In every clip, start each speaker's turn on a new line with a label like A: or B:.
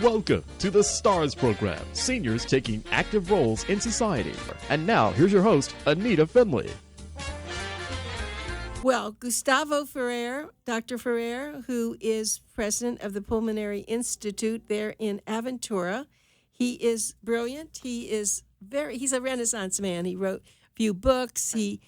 A: Welcome to the STARS program, seniors taking active roles in society. And now, here's your host, ANITA FINLEY.
B: Well, Gustavo Ferrer, Dr. Ferrer, who is president of the Pulmonary Institute there in Aventura, he is brilliant. He's a Renaissance man. He wrote a few books. He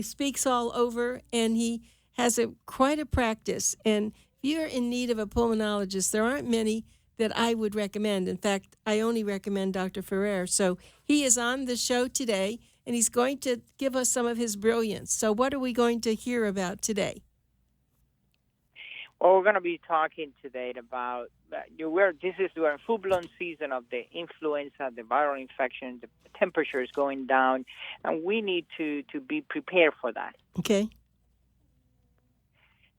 B: speaks all over, and he has quite a practice. And if you're in need of a pulmonologist, there aren't many that I would recommend. In fact, I only recommend Dr. Ferrer. So he is on the show today, and he's going to give us some of his brilliance. So what are we going to hear about today?
C: Well, we're going to be talking today about this is during full-blown season of the influenza, the viral infection, the temperature is going down, and we need to be prepared for that.
B: Okay.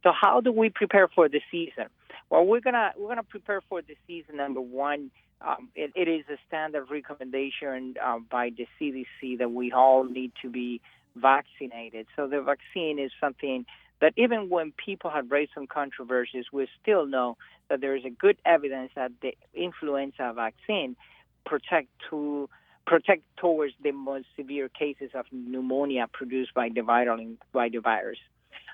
C: So how do we prepare for the season? Well, we're gonna prepare for the season. Number one, it is a standard recommendation by the CDC that we all need to be vaccinated. So the vaccine is something that even when people have raised some controversies, we still know that there is a good evidence that the influenza vaccine protect towards the most severe cases of pneumonia produced by the virus.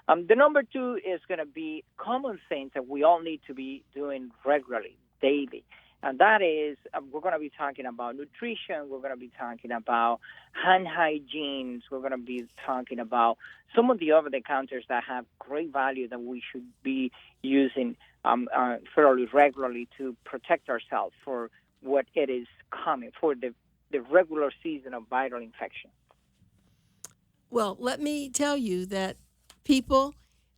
C: The number two is going to be common things that we all need to be doing regularly, daily. And that is, we're going to be talking about nutrition. We're going to be talking about hand hygiene. We're going to be talking about some of the over-the-counters that have great value that we should be using fairly regularly to protect ourselves for what it is coming, for the regular season of viral infection.
B: Well, let me tell you that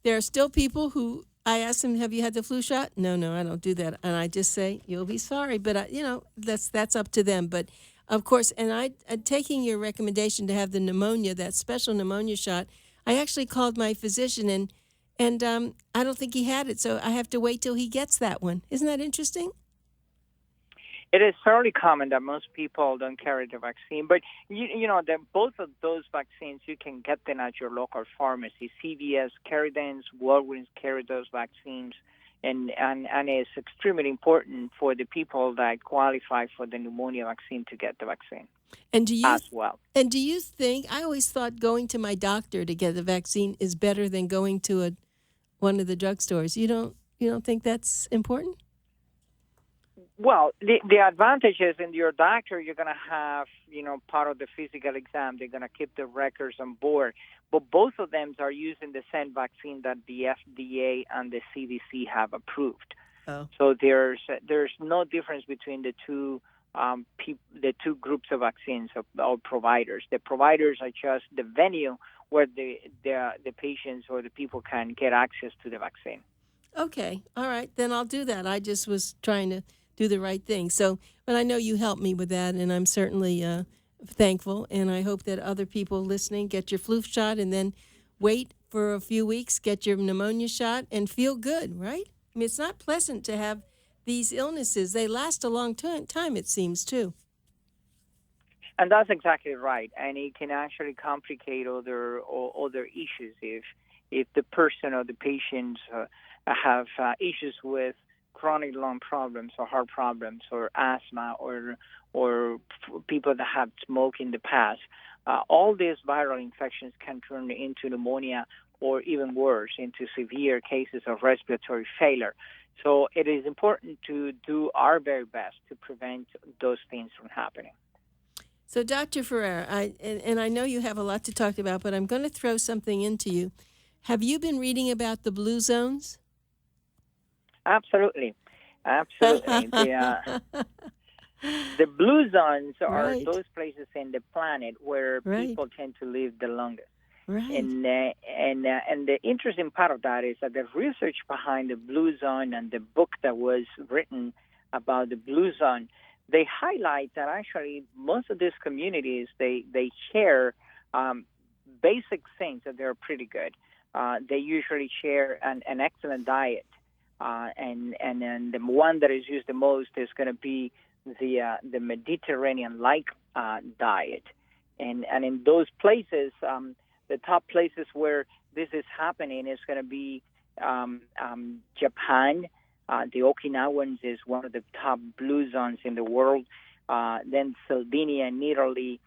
B: there are still people who, I ask them, have you had the flu shot? No, I don't do that. And I just say, you'll be sorry. But, that's up to them. But, of course, and taking your recommendation to have the pneumonia, that special pneumonia shot, I actually called my physician, and I don't think he had it. So I have to wait till he gets that one. Isn't that interesting?
C: It is fairly common that most people don't carry the vaccine, but that both of those vaccines, you can get them at your local pharmacy. CVS carry them, Walgreens carry those vaccines, and it's extremely important for the people that qualify for the pneumonia vaccine to get the vaccine.
B: And do you think, I always thought going to my doctor to get the vaccine is better than going to one of the drugstores. You don't think that's important?
C: Well, the advantage is in your doctor, you're going to have, part of the physical exam. They're going to keep the records on board. But both of them are using the same vaccine that the FDA and the CDC have approved. Oh. So there's no difference between the two groups of vaccines or providers. The providers are just the venue where the patients or the people can get access to the vaccine.
B: Okay. All right. Then I'll do that. I just was trying to do the right thing. So, but I know you helped me with that, and I'm certainly thankful. And I hope that other people listening get your flu shot and then wait for a few weeks, get your pneumonia shot, and feel good, right? I mean, it's not pleasant to have these illnesses. They last a long time, it seems, too.
C: And that's exactly right. And it can actually complicate other issues if the person or the patients have issues with chronic lung problems or heart problems or asthma or people that have smoked in the past. All these viral infections can turn into pneumonia or even worse, into severe cases of respiratory failure. So it is important to do our very best to prevent those things from happening.
B: So, Dr. Ferrer, I know you have a lot to talk about, but I'm going to throw something into you. Have you been reading about the blue zones?
C: Absolutely. The blue zones are those places in the planet where people tend to live the longest. Right. And the interesting part of that is that the research behind the blue zone and the book that was written about the blue zone, they highlight that actually most of these communities, they share basic things that they're pretty good. They usually share an excellent diet. And the one that is used the most is going to be the Mediterranean-like diet. And in those places, the top places where this is happening is going to be Japan, The Okinawans is one of the top blue zones in the world. Then Sardinia in Italy,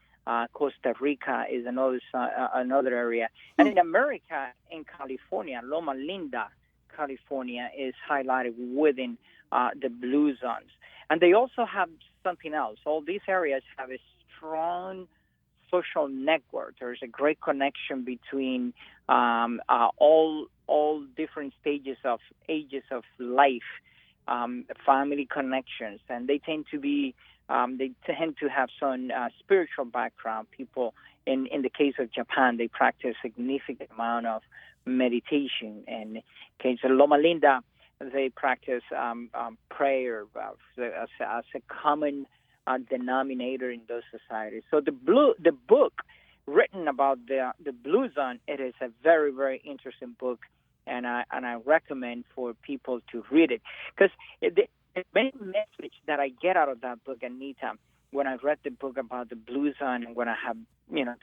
C: Costa Rica is another area. And in America, in California, Loma Linda, California, is highlighted within the blue zones. And they also have something else. All these areas have a strong social network. There's a great connection between all different ages of life, family connections, and they tend to have some spiritual background. People, in the case of Japan, they practice a significant amount of meditation. And in the case of Loma Linda, they practice prayer as a common denominator in those societies. So the book written about the blue zone, it is a very, very interesting book, and I recommend for people to read it, because the main message that I get out of that book, Anita, when I read the book about the blue zone, and when I have,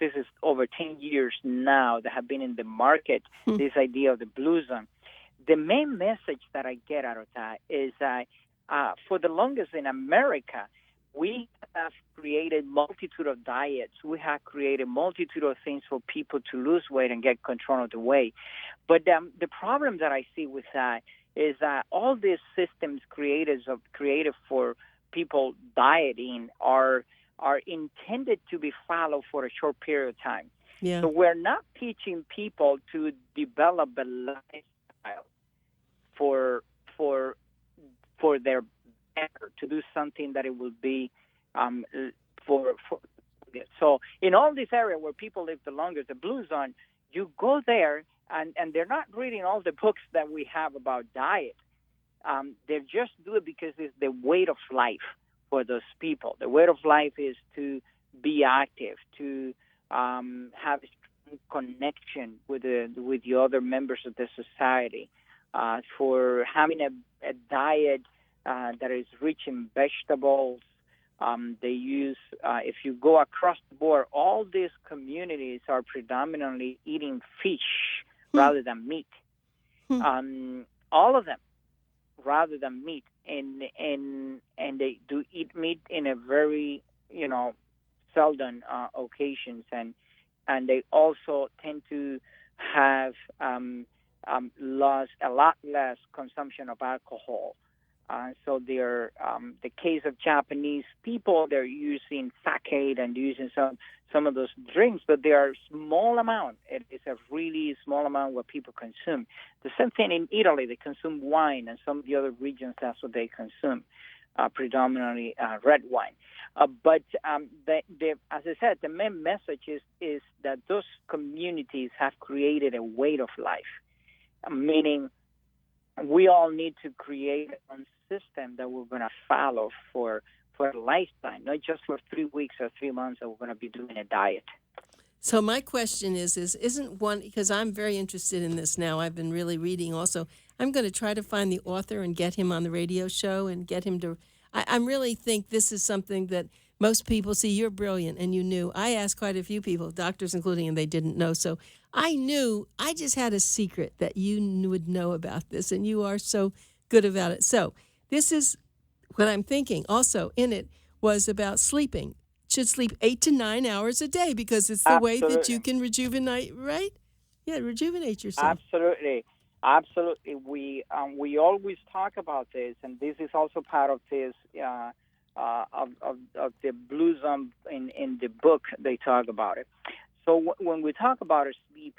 C: this is over 10 years now that have been in the market, this idea of the blue zone. The main message that I get out of that is that for the longest in America, we have created multitude of diets. We have created multitude of things for people to lose weight and get control of the weight. But the problem that I see with that is that all these systems created for people dieting are intended to be followed for a short period of time.
B: Yeah.
C: So we're not teaching people to develop a lifestyle for their better, to do something that it will be for. So in all this area where people live the longest, the blue zone, you go there and they're not reading all the books that we have about diet. They just do it because it's the way of life for those people. The way of life is to be active, to have a strong connection with the other members of the society, for having a diet that is rich in vegetables. They use, if you go across the board, all these communities are predominantly eating fish rather than meat. All of them rather than meat, and they do eat meat in a very seldom occasions, and they also tend to have a lot less consumption of alcohol. So they're the case of Japanese people, they're using sake and using some of those drinks, but they are small amount. It is a really small amount what people consume. The same thing in Italy, they consume wine, and some of the other regions that's what they consume, predominantly red wine. But as I said, the main message is that those communities have created a way of life, meaning we all need to create a system that we're going to follow for a lifetime, not just for 3 weeks or 3 months that we're going to be doing a diet.
B: So my question isn't one, because I'm very interested in this now. I've been really reading also. I'm going to try to find the author and get him on the radio show and get him to, I really think this is something that most people see. You're brilliant, and you knew. I asked quite a few people, doctors including, and they didn't know. So I knew, I just had a secret that you would know about this, and you are so good about it. So this is what I'm thinking. Also in it was about sleeping. Should sleep 8 to 9 hours a day, because it's the way that you can rejuvenate, right? Yeah, rejuvenate yourself.
C: Absolutely. We always talk about this, and this is also part of this of the blue zone in the book. They talk about it. So when we talk about sleep,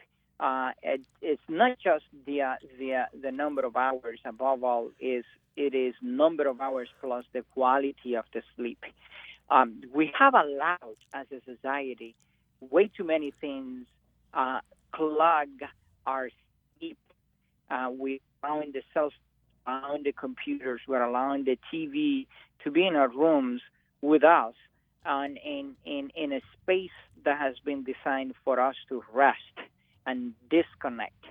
C: it's not just the number of hours. Above all, it is number of hours plus the quality of the sleep. We have allowed, as a society, way too many things clog our sleep. We're allowing the cells, allowing the computers, we're allowing the TV to be in our rooms with us, and in a space that has been designed for us to rest and disconnect.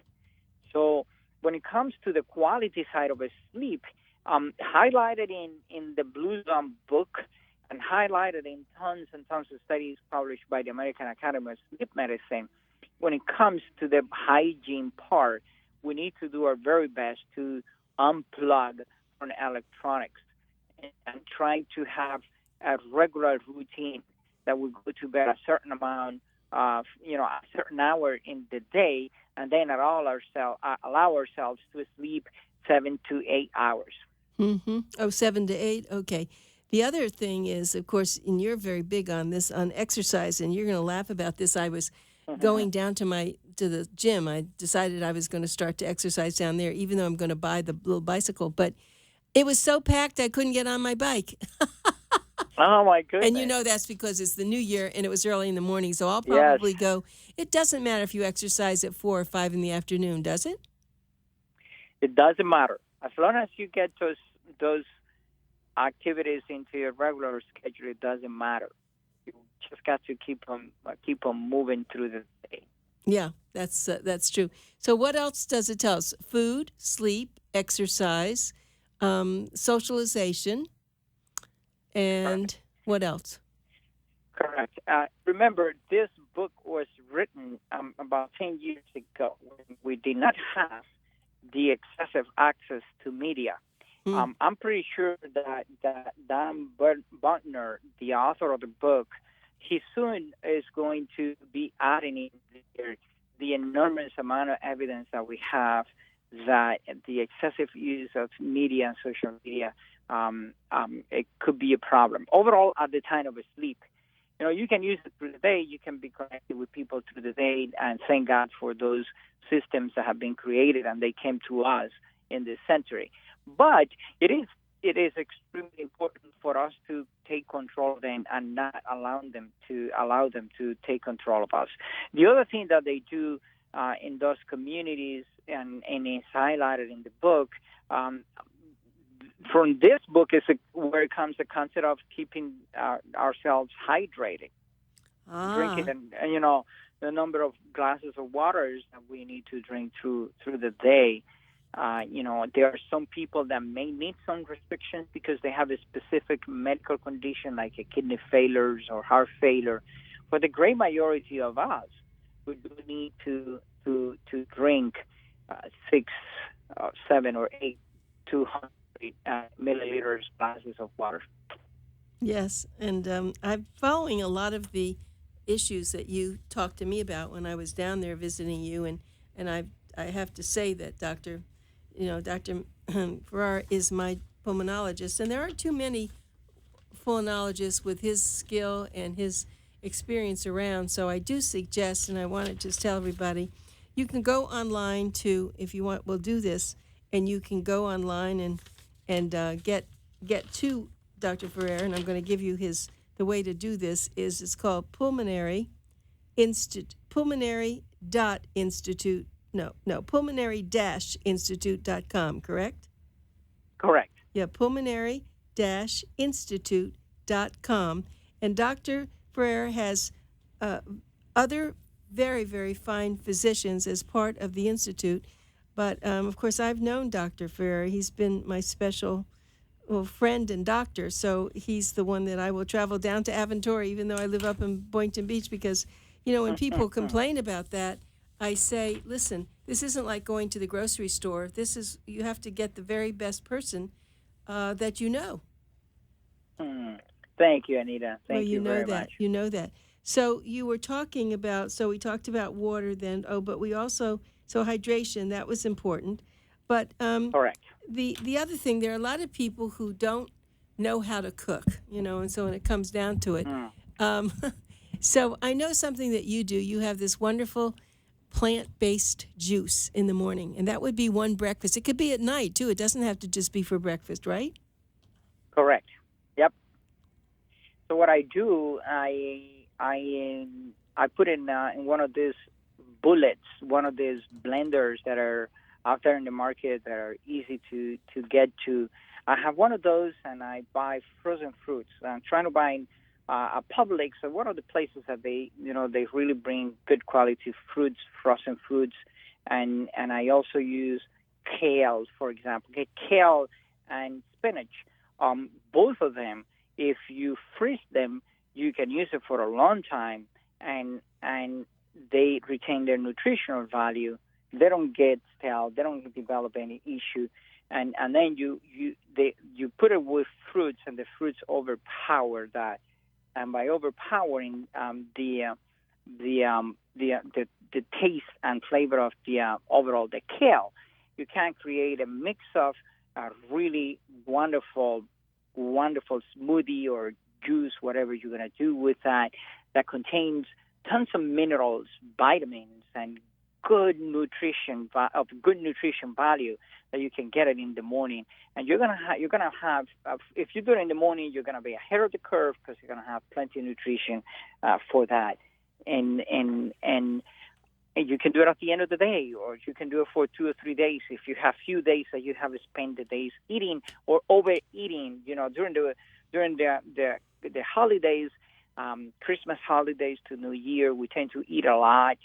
C: So when it comes to the quality side of sleep, highlighted in the Blue Zone book, and highlighted in tons and tons of studies published by the American Academy of Sleep Medicine, when it comes to the hygiene part, we need to do our very best to unplug on electronics and trying to have a regular routine that we go to bed a certain amount of, a certain hour in the day, and then allow ourselves to sleep 7 to 8 hours.
B: Mm-hmm. Oh, 7 to 8? Okay. The other thing is, of course, and you're very big on this, on exercise, and you're going to laugh about this. I was going down to the gym. I decided I was going to start to exercise down there, even though I'm going to buy the little bicycle. But it was so packed I couldn't get on my bike.
C: Oh, my goodness.
B: And that's because it's the new year and it was early in the morning, so I'll probably go. It doesn't matter if you exercise at 4 or 5 in the afternoon, does it?
C: It doesn't matter. As long as you get those activities into your regular schedule, it doesn't matter. You just got to keep them moving through the day.
B: Yeah, that's true. So what else does it tell us? Food, sleep, exercise, socialization, and what else?
C: Correct. Remember, this book was written about 10 years ago when we did not have the excessive access to media. I'm pretty sure that Dan Buntner, the author of the book, he soon is going to be adding in the enormous amount of evidence that we have that the excessive use of media and social media, it could be a problem. Overall, at the time of sleep, you can use it through the day. You can be connected with people through the day, and thank God for those systems that have been created, and they came to us in this century. But it is extremely important for us to take control of them and not allow them to take control of us. The other thing that they do in those communities, and it's highlighted in the book, from this book is where it comes the concept of keeping ourselves hydrated, drinking, and the number of glasses of water that we need to drink through the day. There are some people that may need some restrictions because they have a specific medical condition like a kidney failure or heart failure. For the great majority of us, we do need to drink 6, 7, or 8, 200 milliliters glasses of water.
B: Yes, and I'm following a lot of the issues that you talked to me about when I was down there visiting you, and I have to say that Dr. Ferrer is my pulmonologist, and there aren't too many pulmonologists with his skill and his experience around. So I do suggest, and I want to just tell everybody, you can go online to, if you want, we'll do this, and you can go online and get to Dr. Ferrer, and I'm going to give you the way to do this is it's called pulmonary-institute.com, correct?
C: Correct.
B: Yeah, pulmonary-institute.com. And Dr. Ferrer has other very, very fine physicians as part of the institute. But, of course, I've known Dr. Ferrer. He's been my special friend and doctor, so he's the one that I will travel down to Aventura, even though I live up in Boynton Beach, because, when people complain about that, I say, listen, this isn't like going to the grocery store. You have to get the very best person that you know.
C: Thank you, Anita. Thank you very much.
B: You know that. So you were talking about, we talked about water then, but we also, hydration, that was important. But
C: correct.
B: The other thing, there are a lot of people who don't know how to cook, and so when it comes down to it. So I know something that you do. You have this wonderful plant-based juice in the morning, and that would be one breakfast. It could be at night, too. It doesn't have to just be for breakfast, right?
C: Correct. Yep. So what I do, I put in one of these bullets, one of these blenders that are out there in the market that are easy to get to. I have one of those, and I buy frozen fruits. I'm trying to buy a Publix, so one of the places that they really bring good quality fruits, frozen fruits, and I also use kale, for example. Okay, kale and spinach, both of them, if you freeze them, you can use it for a long time, and they retain their nutritional value They don't get stale. They don't develop any issue. And then you put it with fruits, and the fruits overpower that. And by overpowering the taste and flavor of the overall the kale, you can create a mix of a really wonderful smoothie or juice, whatever you're going to do with that contains tons of minerals, vitamins, and good nutrition value that you can get it in the morning. And you're gonna have if you do it in the morning, you're gonna be ahead of the curve because you're gonna have plenty of nutrition for that. And you can do it at the end of the day, or you can do it for 2 or 3 days. If you have few days that you have spent the days eating or overeating, during the holidays, Christmas holidays to New Year, we tend to eat a lot.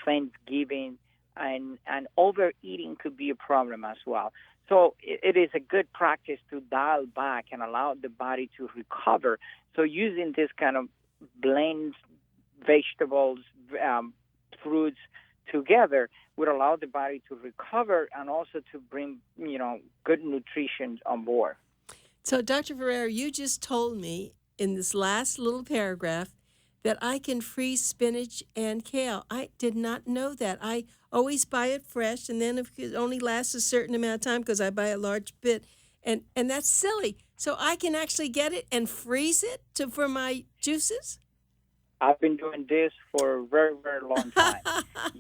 C: Thanksgiving, and overeating could be a problem as well. So it is a good practice to dial back and allow the body to recover. So using this kind of blend vegetables, fruits together would allow the body to recover and also to bring, good nutrition on board.
B: So, Dr. Ferrer, you just told me in this last little paragraph that I can freeze spinach and kale. I did not know that. I always buy it fresh, and then if it only lasts a certain amount of time because I buy a large bit, and that's silly. So I can actually get it and freeze it for my juices?
C: I've been doing this for a very, very long time.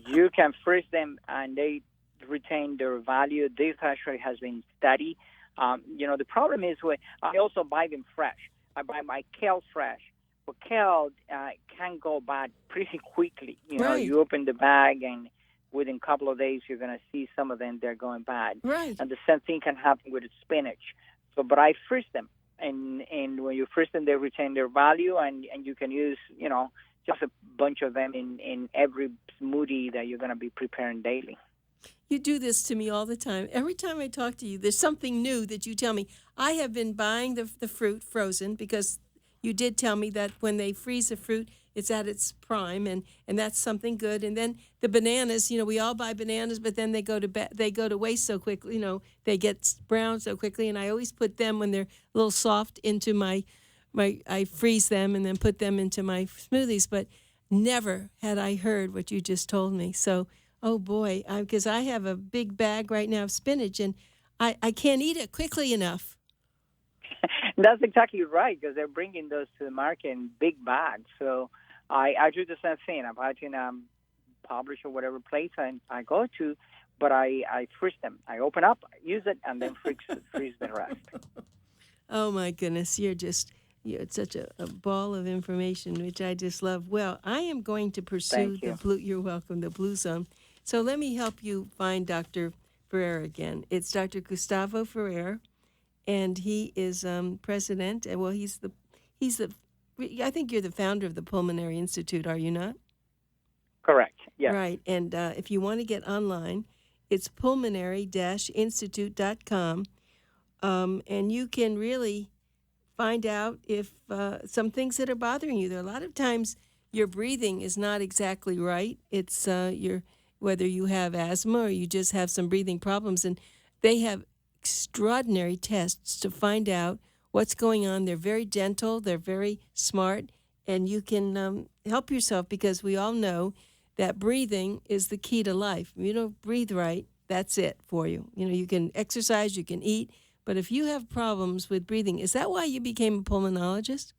C: You can freeze them, and they retain their value. This actually has been studied. The problem is I also buy them fresh. I buy my kale fresh. But kale can go bad pretty quickly.
B: Right.
C: You open the bag, and within a couple of days, you're going to see some of them, they're going bad.
B: Right.
C: And the same thing can happen with spinach. But I freeze them. And when you freeze them, they retain their value, and you can use, just a bunch of them in every smoothie that you're going to be preparing daily.
B: You do this to me all the time. Every time I talk to you, there's something new that you tell me. I have been buying the fruit frozen because you did tell me that when they freeze the fruit, it's at its prime, and that's something good. And then the bananas, we all buy bananas, but then they go to waste so quickly. They get brown so quickly, and I always put them when they're a little soft into my I freeze them and then put them into my smoothies. But never had I heard what you just told me. So, oh boy, because I have a big bag right now of spinach, and I can't eat it quickly enough.
C: That's exactly right, because they're bringing those to the market in big bags. So I do the same thing. I'm watching publish or whatever place I go to, but I freeze them. I open up, use it, and then freeze the rest.
B: Oh, my goodness. You're such a ball of information, which I just love. Well, I am going to pursue you're welcome, the Blue Zone. So let me help you find Dr. Ferrer again. It's Dr. Gustavo Ferrer. And he is president. Well, he's the. I think you're the founder of the Pulmonary Institute, are you not?
C: Correct. Yeah.
B: Right. And if you want to get online, it's pulmonary-institute.com, and you can really find out if some things that are bothering you. There are a lot of times your breathing is not exactly right. It's whether you have asthma or you just have some breathing problems, and they have extraordinary tests to find out what's going on. They're very gentle, they're very smart, and you can help yourself, because we all know that breathing is the key to life. If you don't breathe right, that's it for you. You can exercise, you can eat, but if you have problems with breathing, is that why you became a pulmonologist?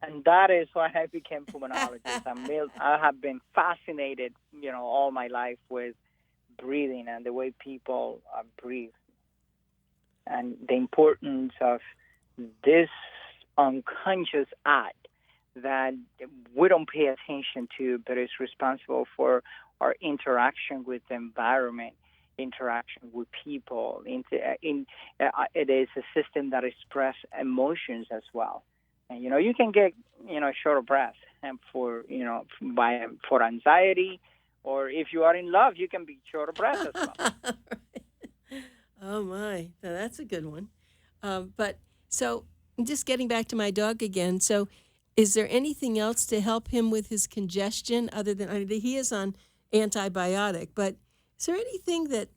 C: And that is why I became a pulmonologist. I have been fascinated, all my life with breathing and the way people breathe, and the importance of this unconscious act that we don't pay attention to, but is responsible for our interaction with the environment, interaction with people. It is a system that expresses emotions as well. And you can get short of breath, and for anxiety, or if you are in love, you can be short of breath as well.
B: Oh my, now that's a good one. But so, just getting back to my dog again. So, is there anything else to help him with his congestion other than he is on antibiotic. But is there anything that,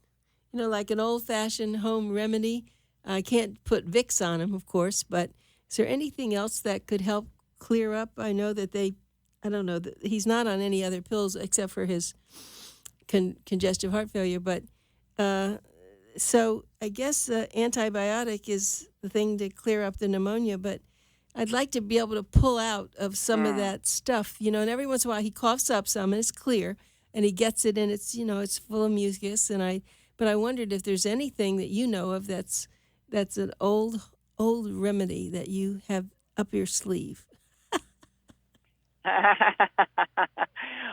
B: like an old-fashioned home remedy? I can't put Vicks on him, of course, but is there anything else that could help clear up? I know that I don't know, he's not on any other pills except for his congestive heart failure, but so I guess antibiotic is the thing to clear up the pneumonia, but I'd like to be able to pull out of some of that stuff, and every once in a while he coughs up some and it's clear and he gets it and it's, it's full of mucus, but I wondered if there's anything that you know of that's an old remedy that you have up your sleeve.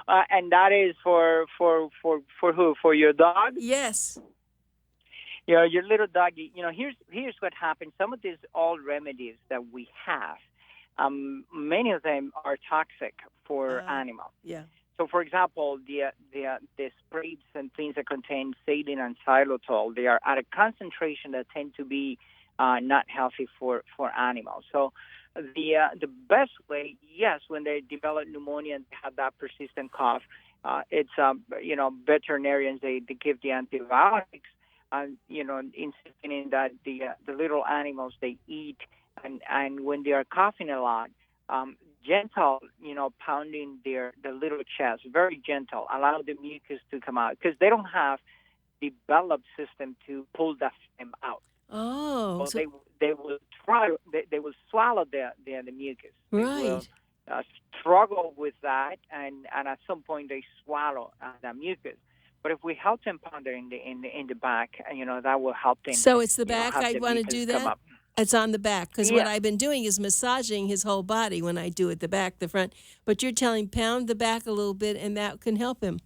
C: And that is for who? For your dog?
B: Yes.
C: Your little doggy. Here's what happens. Some of these old remedies that we have, many of them are toxic for animals.
B: Yeah.
C: So, for example, the sprays and things that contain saline and xylitol, they are at a concentration that tend to be not healthy for animals. So the best way, yes, when they develop pneumonia and have that persistent cough, it's veterinarians they give the antibiotics, insisting in that the little animals they eat, and when they are coughing a lot, gentle, pounding the little chest, very gentle, allow the mucus to come out because they don't have developed system to pull that phlegm out.
B: Oh,
C: so they will try. They will swallow the mucus.
B: Right.
C: They will struggle with that, and at some point they swallow the mucus. But if we help them pound it in the back, that will help them.
B: So it's the back. I want to do that.
C: Up.
B: It's on the back because what I've been doing is massaging his whole body when I do it, the back, the front. But you're telling pound the back a little bit, and that can help him.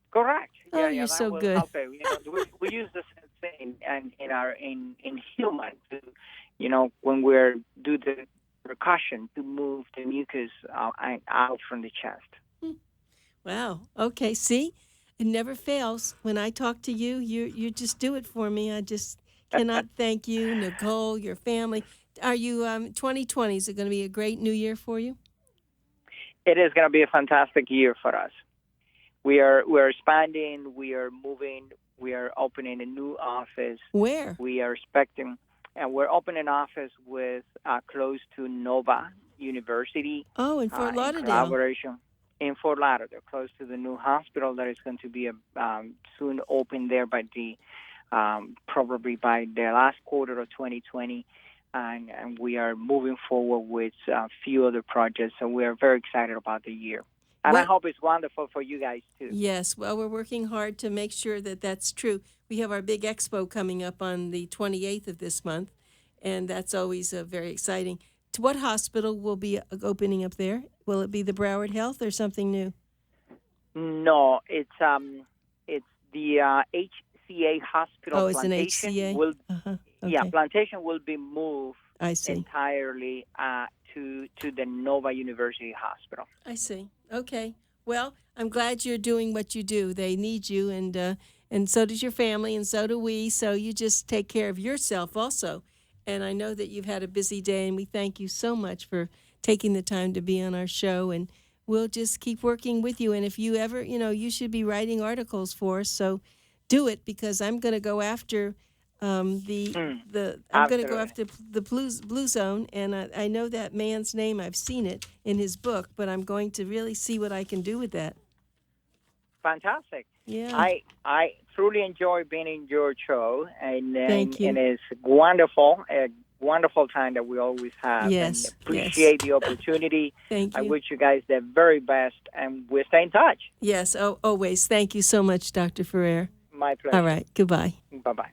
C: Correct.
B: Oh, you're so good.
C: Help him. We use the same thing in humans. When we're do the percussion to move the mucus out from the chest.
B: Wow. Okay. See, it never fails. When I talk to you, you just do it for me. I just cannot thank you, Nicole, your family. Are you 2020? Is it going to be a great new year for you?
C: It is going to be a fantastic year for us. We're expanding. We are moving. We are opening a new office.
B: Where?
C: We are expecting, and we're opening an office with close to Nova University.
B: Oh, in Fort Lauderdale.
C: In collaboration in Fort Lauderdale, close to the new hospital that is going to be soon open there by probably by the last quarter of 2020. And we are moving forward with a few other projects, so we are very excited about the year. And I hope it's wonderful for you guys, too.
B: Yes, well, we're working hard to make sure that that's true. We have our big expo coming up on the 28th of this month, and that's always very exciting. To what hospital will be opening up there? Will it be the Broward Health or something new?
C: No, it's the HCA hospital.
B: Oh, it's
C: Plantation
B: an HCA?
C: Okay. Yeah, Plantation will be moved
B: I see.
C: entirely to the Nova University Hospital.
B: I see. Okay. Well, I'm glad you're doing what you do. They need you, and so does your family, and so do we. So you just take care of yourself also. And I know that you've had a busy day, and we thank you so much for taking the time to be on our show. And we'll just keep working with you. And if you ever, you should be writing articles for us. So do it, because I'm going to go after I'm going to go after the Blue Zone, and I know that man's name. I've seen it in his book, but I'm going to really see what I can do with that.
C: Fantastic.
B: Yeah.
C: I truly enjoy being in your show, and
B: thank you.
C: And it's wonderful, a wonderful time that we always have.
B: Yes.
C: And appreciate the opportunity.
B: Thank you.
C: I wish you guys the very best, and we'll stay in touch.
B: Yes, always. Thank you so much, Dr. Ferrer.
C: My pleasure.
B: All right. Goodbye.
C: Bye-bye.